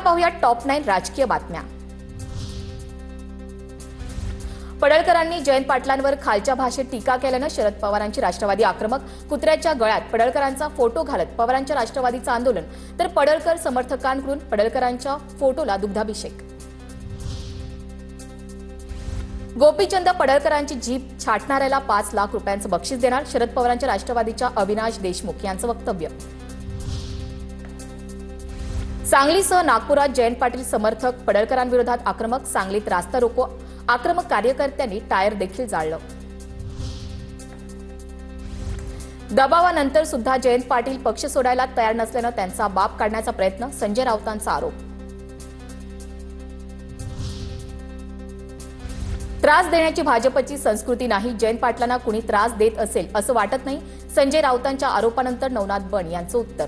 पाहूया टॉप 9 राजकीय बातम्या। पडळकरांनी जयंत पाटलांवर खालच्या भाषेत टीका केल्यानं शरद पवारांची राष्ट्रवादी आक्रमक। कुत्र्याच्या गळ्यात पडळकरांचा फोटो घालत पवारांच्या राष्ट्रवादीचं आंदोलन, तर पडळकर समर्थकांकडून पडळकरांच्या फोटोला दुग्धाभिषेक। गोपीचंद पडळकरांची जीभ छाटणाऱ्याला 5 लाख रुपयांचं बक्षीस देणार, शरद पवारांच्या राष्ट्रवादीच्या अविनाश देशमुख यांचं वक्तव्य। सांगलीसह नागपुरात जयंत पाटील समर्थक पडळकरांविरोधात आक्रमक, सांगलीत रास्ता रोको, आक्रमक कार्यकर्त्यांनी टायर देखील जाळलं। दबावानंतर सुद्धा जयंत पाटील पक्ष सोडायला तयार नसल्यानं त्यांचा बाप काढण्याचा प्रयत्न, संजय राऊतांचा आरोप। त्रास देण्याची भाजपची संस्कृती नाही, जयंत पाटलांना कुणी त्रास देत असेल असं वाटत नाही, संजय राऊतांच्या आरोपानंतर नवनाथ बन यांचं उत्तर।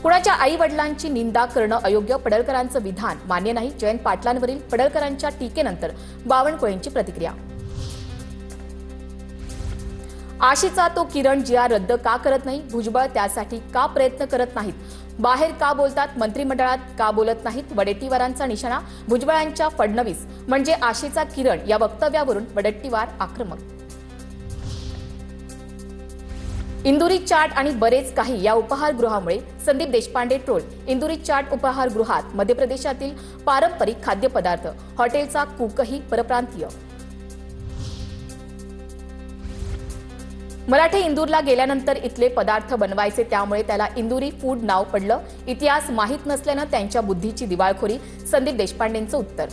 कुणाच्या आई वडिलांची निंदा करणं अयोग्य, पडळकरांचं विधान मान्य नाही, जयंत पाटलांवरील पडळकरांच्या टीकेनंतर बावनकुळेंची प्रतिक्रिया। आशीचा तो किरण जिया रद्द का करत नाही, भुजबळ त्यासाठी का प्रयत्न करत नाहीत, बाहेर का बोलतात, मंत्रिमंडळात का बोलत नाहीत, वडेट्टीवारांचा निशाणा, भुजबळांच्या फडणवीस म्हणजे आशीचा किरण या वक्तव्यावरून वडेट्टीवार आक्रमक। इंदुरी चाट आणि बरेच काही या उपहारगृहामुळे संदीप देशपांडे ट्रोल, इंदुरी चाट उपहारगृहात मध्य प्रदेशातील पारंपरिक खाद्यपदार्थ, हॉटेलचा कुकही परप्रांतीय। मराठे इंदूरला गेल्यानंतर इथले पदार्थ बनवायचे, त्यामुळे त्याला इंदुरी फूड नाव पडलं, इतिहास माहीत नसल्यानं त्यांच्या बुद्धीची दिवाळखोरी, संदीप देशपांडेंचं उत्तर।